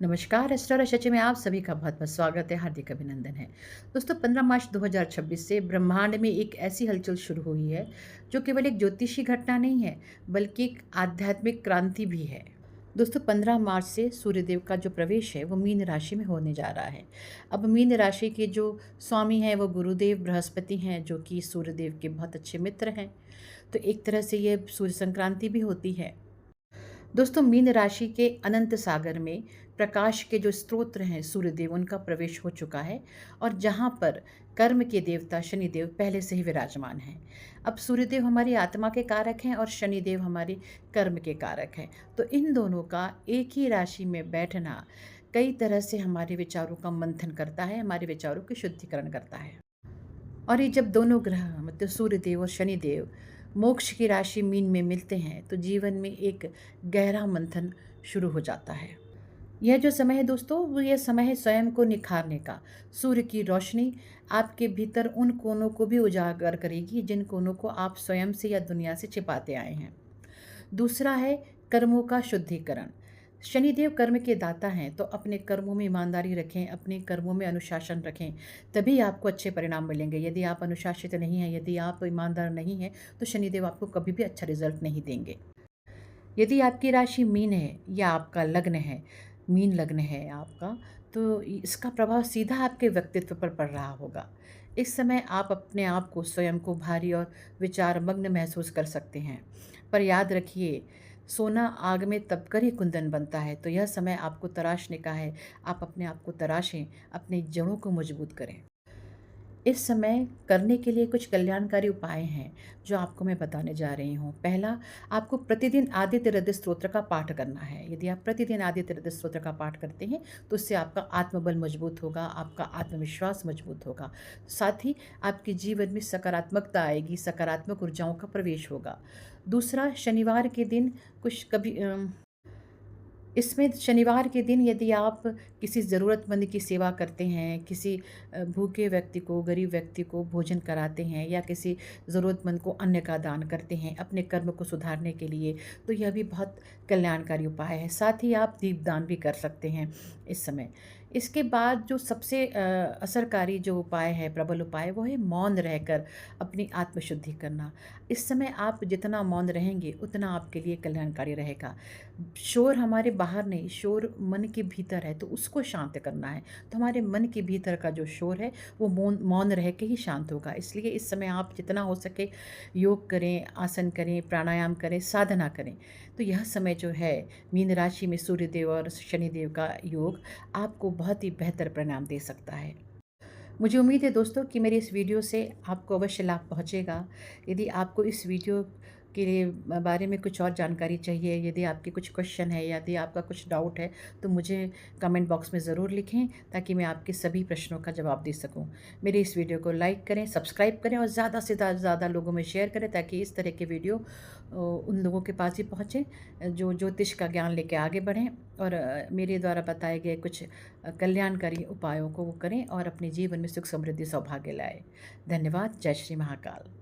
नमस्कार, एस्ट्रो सच में आप सभी का बहुत बहुत स्वागत है, हार्दिक अभिनंदन है। दोस्तों 15 मार्च 2026 से ब्रह्मांड में एक ऐसी हलचल शुरू हुई है जो केवल एक ज्योतिषी घटना नहीं है बल्कि एक आध्यात्मिक क्रांति भी है। दोस्तों 15 मार्च से सूर्यदेव का जो प्रवेश है वो मीन राशि में होने जा रहा है। अब मीन राशि के जो स्वामी हैं वो गुरुदेव बृहस्पति हैं, जो कि सूर्यदेव के बहुत अच्छे मित्र हैं। तो एक तरह से ये सूर्य संक्रांति भी होती है। दोस्तों मीन राशि के अनंत सागर में प्रकाश के जो स्रोत्र हैं सूर्यदेव, उनका प्रवेश हो चुका है और जहाँ पर कर्म के देवता शनिदेव पहले से ही विराजमान हैं। अब सूर्यदेव हमारी आत्मा के कारक हैं और शनिदेव हमारे कर्म के कारक हैं। तो इन दोनों का एक ही राशि में बैठना कई तरह से हमारे विचारों का मंथन करता है, हमारे विचारों की शुद्धिकरण करता है। और ये जब दोनों ग्रह मतलब सूर्यदेव और शनिदेव मोक्ष की राशि मीन में मिलते हैं तो जीवन में एक गहरा मंथन शुरू हो जाता है। यह जो समय है दोस्तों, वो यह समय है स्वयं को निखारने का। सूर्य की रोशनी आपके भीतर उन कोनों को भी उजागर करेगी जिन कोनों को आप स्वयं से या दुनिया से छिपाते आए हैं। दूसरा है कर्मों का शुद्धिकरण। शनिदेव कर्म के दाता हैं, तो अपने कर्मों में ईमानदारी रखें, अपने कर्मों में अनुशासन रखें, तभी आपको अच्छे परिणाम मिलेंगे। यदि आप अनुशासित नहीं हैं, यदि आप ईमानदार नहीं हैं, तो शनिदेव आपको कभी भी अच्छा रिजल्ट नहीं देंगे। यदि आपकी राशि मीन है या आपका लग्न है, मीन लग्न है आपका, तो इसका प्रभाव सीधा आपके व्यक्तित्व पर पड़ रहा होगा। इस समय आप अपने आप को स्वयं को भारी और विचारमग्न महसूस कर सकते हैं। पर याद रखिए, सोना आग में तपकर ही कुंदन बनता है। तो यह समय आपको तराशने का है। आप अपने आप को तराशें, अपनी जड़ों को मजबूत करें। इस समय करने के लिए कुछ कल्याणकारी उपाय हैं जो आपको मैं बताने जा रही हूँ। पहला, आपको प्रतिदिन आदित्य हृदय स्तोत्र का पाठ करना है। यदि आप प्रतिदिन आदित्य हृदय स्तोत्र का पाठ करते हैं तो उससे आपका आत्मबल मजबूत होगा, आपका आत्मविश्वास मजबूत होगा। साथ ही आपके जीवन में सकारात्मकता आएगी, सकारात्मक ऊर्जाओं का प्रवेश होगा। दूसरा, शनिवार के दिन कुछ कभी इसमें शनिवार के दिन यदि आप किसी ज़रूरतमंद की सेवा करते हैं, किसी भूखे व्यक्ति को, गरीब व्यक्ति को भोजन कराते हैं या किसी ज़रूरतमंद को अन्न का दान करते हैं अपने कर्म को सुधारने के लिए, तो यह भी बहुत कल्याणकारी उपाय है। साथ ही आप दीपदान भी कर सकते हैं इस समय। इसके बाद जो सबसे असरकारी जो उपाय है, प्रबल उपाय, वो है मौन रहकर अपनी आत्मशुद्धि करना। इस समय आप जितना मौन रहेंगे उतना आपके लिए कल्याणकारी रहेगा। शोर हमारे बाहर नहीं, शोर मन के भीतर है, तो उसको शांत करना है। तो हमारे मन के भीतर का जो शोर है वो मौन मौन रह के ही शांत होगा। इसलिए इस समय आप जितना हो सके योग करें, आसन करें, प्राणायाम करें, साधना करें। तो यह समय जो है मीन राशि में सूर्यदेव और शनिदेव का योग आपको बहुत ही बेहतर परिणाम दे सकता है। मुझे उम्मीद है दोस्तों कि मेरी इस वीडियो से आपको अवश्य लाभ पहुंचेगा। यदि आपको इस वीडियो के लिए बारे में कुछ और जानकारी चाहिए, यदि आपके कुछ क्वेश्चन है, यदि आपका कुछ डाउट है, तो मुझे कमेंट बॉक्स में ज़रूर लिखें ताकि मैं आपके सभी प्रश्नों का जवाब दे सकूं। मेरे इस वीडियो को लाइक करें, सब्सक्राइब करें और ज़्यादा से ज़्यादा लोगों में शेयर करें ताकि इस तरह के वीडियो उन लोगों के पास ही पहुँचे जो ज्योतिष का ज्ञान लेके आगे बढ़ें और मेरे द्वारा बताए गए कुछ कल्याणकारी उपायों को वो करें और अपने जीवन में सुख समृद्धि सौभाग्य लाए। धन्यवाद। जय श्री महाकाल।